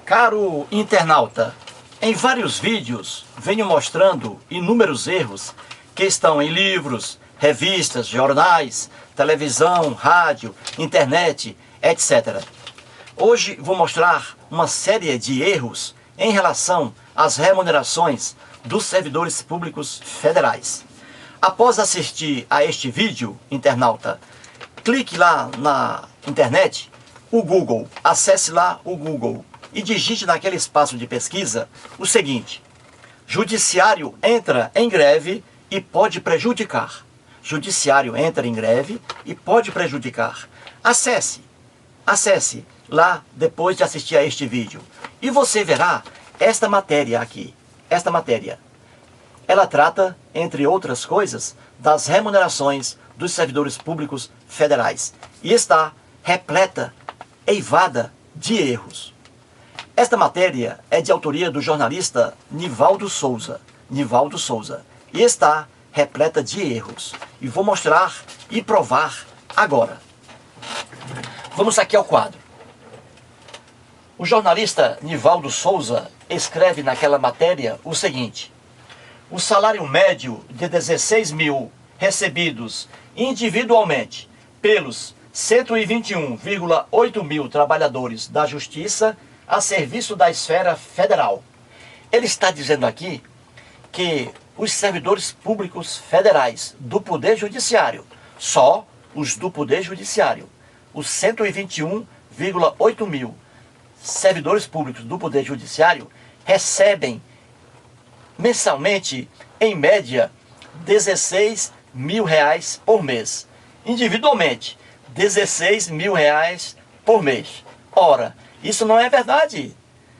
Caro internauta, em vários vídeos venho mostrando inúmeros erros que estão em livros, revistas, jornais, televisão, rádio, internet, etc. Hoje vou mostrar uma série de erros em relação às remunerações dos servidores públicos federais. Após assistir a este vídeo, internauta, clique lá na internet, o Google, acesse lá o Google e digite naquele espaço de pesquisa o seguinte: Judiciário entra em greve e pode prejudicar. Judiciário entra em greve e pode prejudicar. Acesse lá depois de assistir a este vídeo e você verá esta matéria aqui. Esta matéria, ela trata, entre outras coisas, das remunerações dos servidores públicos federais e está repleta, eivada de erros. Esta matéria é de autoria do jornalista Nivaldo Souza, e está repleta de erros. E vou mostrar e provar agora. Vamos aqui ao quadro. O jornalista Nivaldo Souza escreve naquela matéria o seguinte: o salário médio de 16 mil recebidos individualmente pelos 121,8 mil trabalhadores da Justiça a serviço da esfera federal. Ele está dizendo aqui que os servidores públicos federais do Poder Judiciário, só os do Poder Judiciário, os 121,8 mil servidores públicos do Poder Judiciário recebem mensalmente, em média, 16 mil reais por mês. Individualmente, 16 mil reais por mês. Ora, isso não é verdade.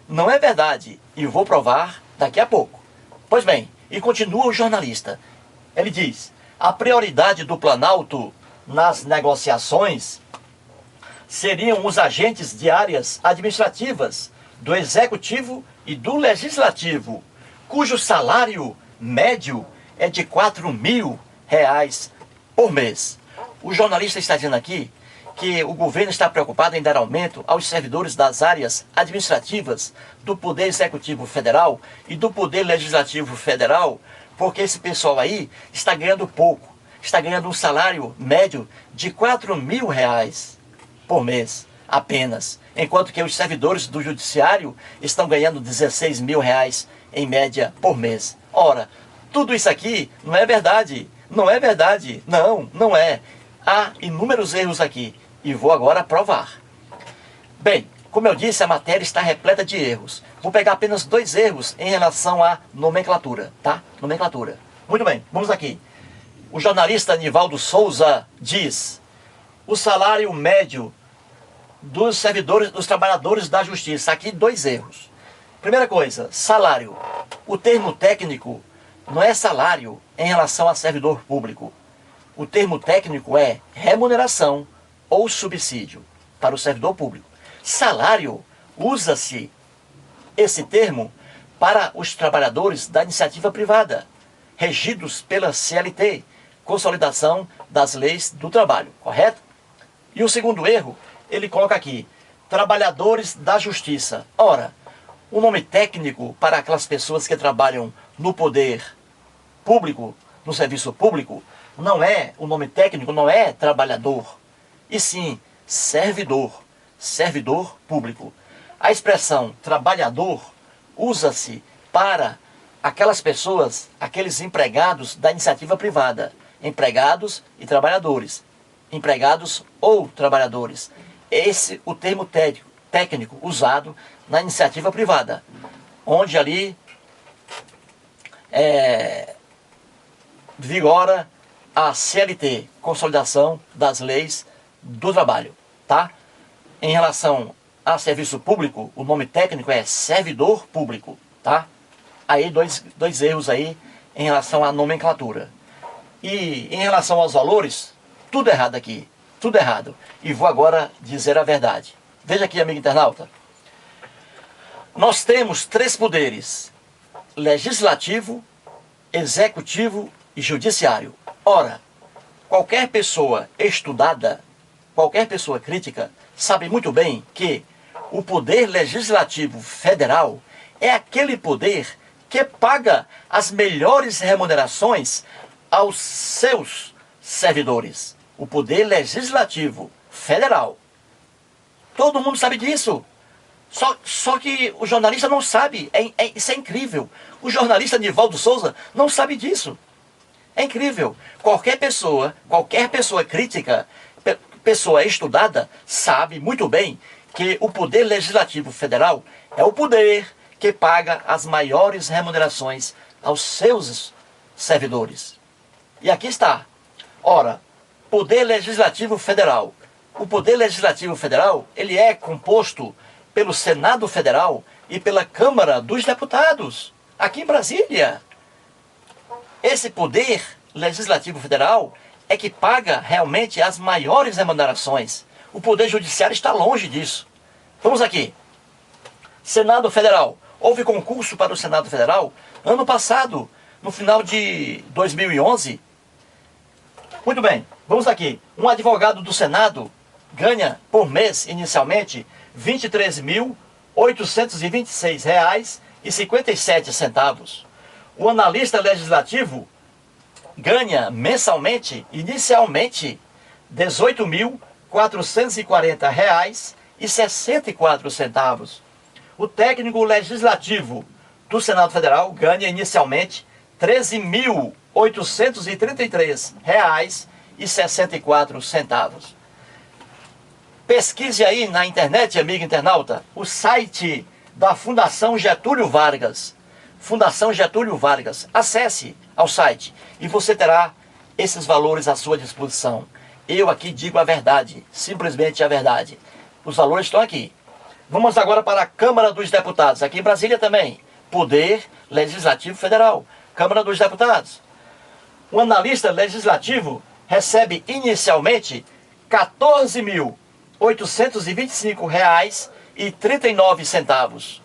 Não é verdade. E vou provar daqui a pouco. Pois bem, e continua o jornalista. Ele diz: a prioridade do Planalto nas negociações seriam os agentes de áreas administrativas, do Executivo e do Legislativo, cujo salário médio é de 4 mil reais por mês. O jornalista está dizendo aqui que o governo está preocupado em dar aumento aos servidores das áreas administrativas do Poder Executivo Federal e do Poder Legislativo Federal, porque esse pessoal aí está ganhando pouco, está ganhando um salário médio de 4 mil reais por mês apenas, enquanto que os servidores do Judiciário estão ganhando 16 mil reais em média por mês. Ora, tudo isso aqui não é verdade, não é verdade, não é. Há inúmeros erros aqui. E vou agora provar. Bem, como eu disse, a matéria está repleta de erros. Vou pegar apenas 2 erros em relação à nomenclatura, tá? Nomenclatura. Muito bem, vamos aqui. O jornalista Nivaldo Souza diz: o salário médio dos servidores, dos trabalhadores da Justiça. Aqui 2 erros. Primeira coisa, salário. O termo técnico não é salário em relação a servidor público. O termo técnico é remuneração ou subsídio para o servidor público. Salário, usa-se esse termo para os trabalhadores da iniciativa privada, regidos pela CLT, Consolidação das Leis do Trabalho, correto? E o segundo erro, ele coloca aqui, trabalhadores da Justiça. Ora, o nome técnico para aquelas pessoas que trabalham no poder público, no serviço público, não é, o nome técnico não é trabalhador, e sim servidor, servidor público. A expressão trabalhador usa-se para aquelas pessoas, aqueles empregados da iniciativa privada, empregados e trabalhadores, empregados ou trabalhadores. Esse o termo técnico usado na iniciativa privada, onde ali vigora a CLT, Consolidação das Leis do Trabalho, tá? Em relação a serviço público, o nome técnico é servidor público, tá? Aí dois erros aí em relação à nomenclatura. E em relação aos valores, tudo errado aqui, tudo errado. E vou agora dizer a verdade. Veja aqui, amigo internauta. Nós temos 3 poderes: legislativo, executivo e judiciário. Ora, qualquer pessoa estudada, qualquer pessoa crítica, sabe muito bem que o poder legislativo federal é aquele poder que paga as melhores remunerações aos seus servidores. O poder legislativo federal. Todo mundo sabe disso. Só que o jornalista não sabe. Isso é incrível. O jornalista Nivaldo Souza não sabe disso. É incrível. Qualquer pessoa crítica, pessoa estudada, sabe muito bem que o poder legislativo federal é o poder que paga as maiores remunerações aos seus servidores. E aqui está. Ora, poder legislativo federal. O poder legislativo federal, ele é composto pelo Senado Federal e pela Câmara dos Deputados, aqui em Brasília. Esse poder legislativo federal é que paga realmente as maiores remunerações. O poder judiciário está longe disso. Vamos aqui. Senado Federal. Houve concurso para o Senado Federal ano passado, no final de 2011. Muito bem, vamos aqui. Um advogado do Senado ganha por mês, inicialmente, R$ 23.826,57. O analista legislativo ganha mensalmente, inicialmente, R$ 18.440,64. O técnico legislativo do Senado Federal ganha inicialmente R$ 13.833,64. Pesquise aí na internet, amigo internauta, o site da Fundação Getúlio Vargas. Fundação Getúlio Vargas. Acesse ao site e você terá esses valores à sua disposição. Eu aqui digo a verdade, simplesmente a verdade. Os valores estão aqui. Vamos agora para a Câmara dos Deputados, aqui em Brasília também. Poder Legislativo Federal, Câmara dos Deputados. O analista legislativo recebe inicialmente R$ 14.825,39.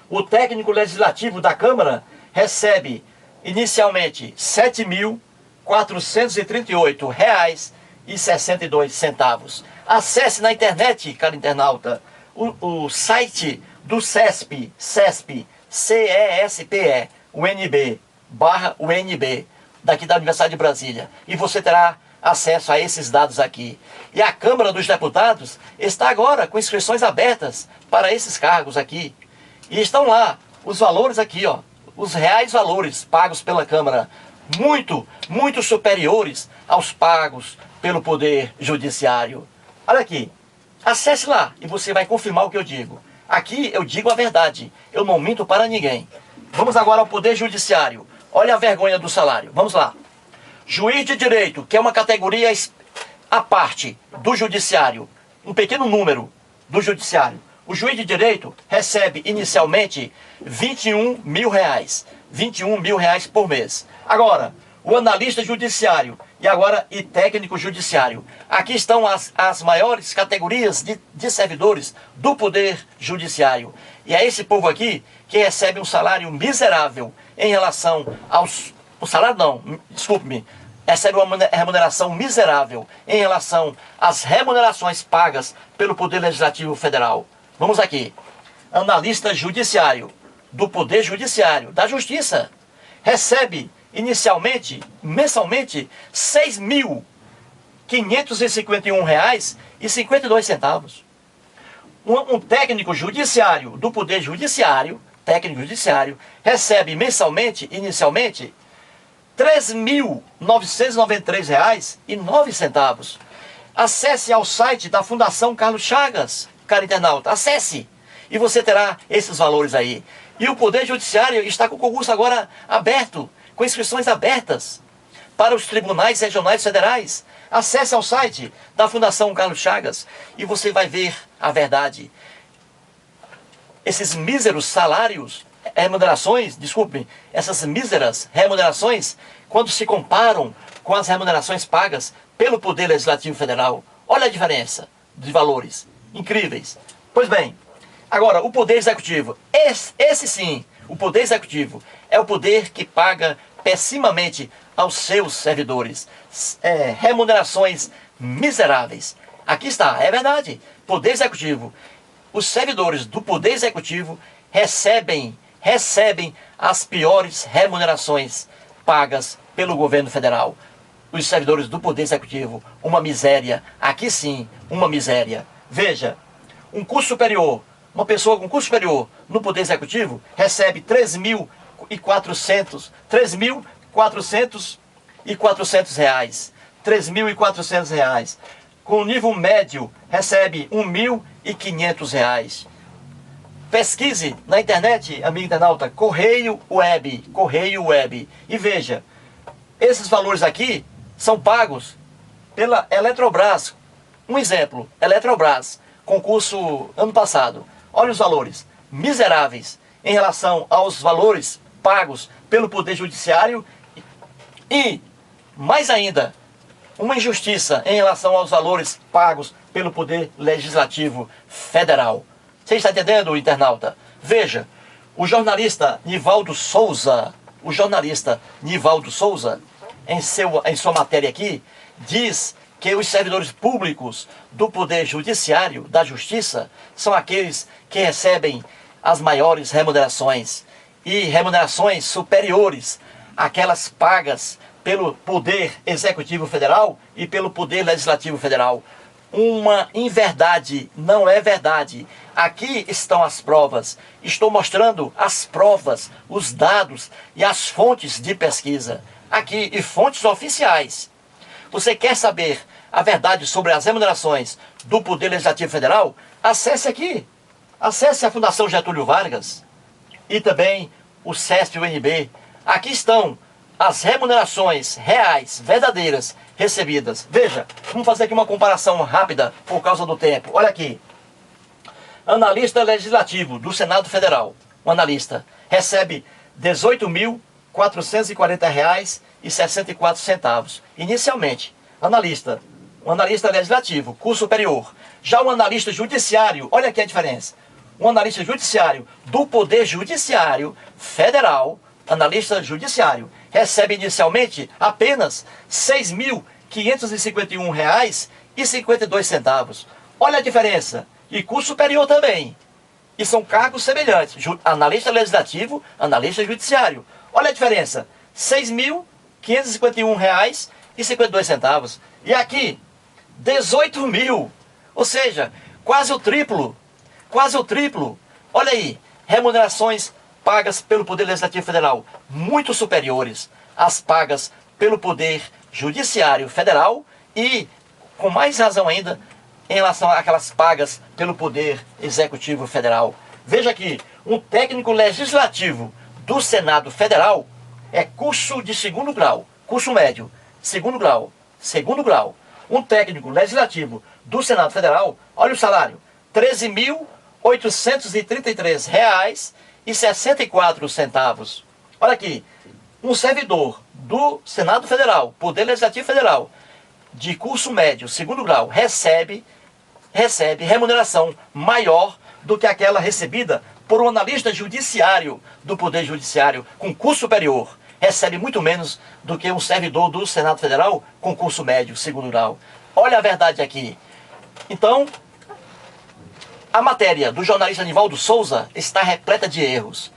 O técnico legislativo da Câmara recebe inicialmente R$ 7.438,62. Acesse na internet, caro internauta, o site do CESP, CESPE, UNB, /UNB, daqui da Universidade de Brasília. E você terá acesso a esses dados aqui. E a Câmara dos Deputados está agora com inscrições abertas para esses cargos aqui. E estão lá os valores aqui, ó, os reais valores pagos pela Câmara, muito superiores aos pagos pelo Poder Judiciário. Olha aqui, acesse lá e você vai confirmar o que eu digo. Aqui eu digo a verdade, eu não minto para ninguém. Vamos agora ao Poder Judiciário. Olha a vergonha do salário, vamos lá. Juiz de Direito, que é uma categoria à parte do Judiciário, um pequeno número do Judiciário. O juiz de direito recebe inicialmente R$ 21.000, R$ 21.000 por mês. Agora, o analista judiciário e técnico judiciário. Aqui estão as maiores categorias de servidores do Poder Judiciário. E é esse povo aqui que recebe um salário miserável em relação aos... O salário não, desculpe-me. Recebe uma remuneração miserável em relação às remunerações pagas pelo Poder Legislativo Federal. Vamos aqui. Analista judiciário do Poder Judiciário, da Justiça, recebe inicialmente, mensalmente, R$ 6.551,52. Um técnico judiciário do Poder Judiciário, recebe mensalmente, inicialmente, R$ 3.993,09. Acesse ao site da Fundação Carlos Chagas, caro internauta, acesse e você terá esses valores aí. E o Poder Judiciário está com o concurso agora aberto, com inscrições abertas para os tribunais regionais federais. Acesse ao site da Fundação Carlos Chagas e você vai ver a verdade. Esses míseros salários, essas míseras remunerações, quando se comparam com as remunerações pagas pelo Poder Legislativo Federal, olha a diferença de valores incríveis. Pois bem, agora o Poder Executivo, esse sim, o Poder Executivo é o poder que paga pessimamente aos seus servidores remunerações miseráveis. Aqui está, é verdade, Poder Executivo. os servidores do Poder Executivo recebem as piores remunerações pagas pelo governo federal. Os servidores do Poder Executivo, uma miséria, aqui sim, uma miséria. Veja, um curso superior, uma pessoa com curso superior no Poder Executivo recebe 3.400 reais. 3.400 reais. Com nível médio, recebe 1.500 reais. Pesquise na internet, amigo internauta, Correio Web. E veja, esses valores aqui são pagos pela Eletrobras. Um exemplo, Eletrobras, concurso ano passado. Olha os valores, miseráveis em relação aos valores pagos pelo Poder Judiciário e, mais ainda, uma injustiça em relação aos valores pagos pelo Poder Legislativo Federal. Você está entendendo, internauta? Veja, o jornalista Nivaldo Souza, em sua matéria aqui, diz que os servidores públicos do Poder Judiciário, da Justiça, são aqueles que recebem as maiores remunerações e remunerações superiores àquelas pagas pelo Poder Executivo Federal e pelo Poder Legislativo Federal. Uma inverdade, não é verdade. Aqui estão as provas. Estou mostrando as provas, os dados e as fontes de pesquisa. Aqui, e fontes oficiais. Você quer saber a verdade sobre as remunerações do Poder Legislativo Federal? Acesse aqui. Acesse a Fundação Getúlio Vargas e também o CESP-UNB. Aqui estão as remunerações reais, verdadeiras, recebidas. Veja, vamos fazer aqui uma comparação rápida por causa do tempo. Olha aqui. Analista legislativo do Senado Federal. Um analista recebe R$ 18.440,64. Inicialmente, um analista legislativo, curso superior. Já o analista judiciário, olha aqui a diferença. Um analista judiciário do Poder Judiciário Federal, analista judiciário, recebe inicialmente apenas R$ 6.551,52. Olha a diferença. E curso superior também. E são cargos semelhantes. Analista legislativo, analista judiciário. Olha a diferença. R$ 6.551,52. E aqui, 18 mil. Ou seja, quase o triplo. Quase o triplo. Olha aí, remunerações pagas pelo Poder Legislativo Federal muito superiores às pagas pelo Poder Judiciário Federal e, com mais razão ainda, em relação àquelas pagas pelo Poder Executivo Federal. Veja aqui, um técnico legislativo do Senado Federal é curso de segundo grau, curso médio, segundo grau. Um técnico legislativo do Senado Federal, olha o salário, R$ 13.833,64. Olha aqui, um servidor do Senado Federal, Poder Legislativo Federal, de curso médio, segundo grau, recebe remuneração maior do que aquela recebida por um analista judiciário do Poder Judiciário com curso superior. Recebe muito menos do que um servidor do Senado Federal com curso médio, segundo grau. Olha a verdade aqui. Então, a matéria do jornalista Nivaldo Souza está repleta de erros.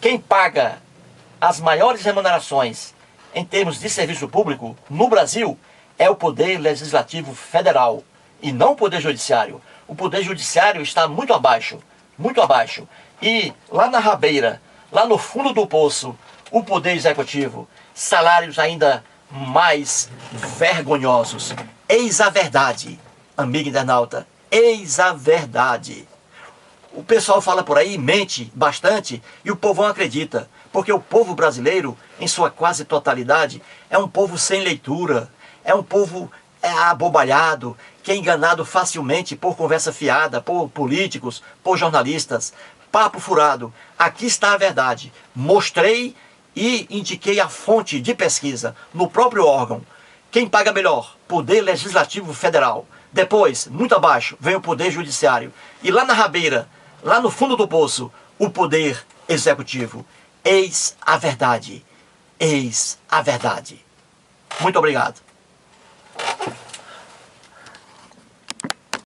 Quem paga as maiores remunerações em termos de serviço público no Brasil é o Poder Legislativo Federal e não o Poder Judiciário. O Poder Judiciário está muito abaixo. E lá na rabeira, lá no fundo do poço, o Poder Executivo, salários ainda mais vergonhosos. Eis a verdade, amigo internauta, eis a verdade. O pessoal fala por aí, mente bastante, e o povão acredita, porque o povo brasileiro, em sua quase totalidade, é um povo sem leitura, é um povo abobalhado, que é enganado facilmente por conversa fiada, por políticos, por jornalistas. Papo furado. Aqui está a verdade. Mostrei e indiquei a fonte de pesquisa no próprio órgão. Quem paga melhor? Poder Legislativo Federal. Depois, muito abaixo, vem o Poder Judiciário. E lá na rabeira, lá no fundo do poço, o Poder Executivo. Eis a verdade. Eis a verdade. Muito obrigado.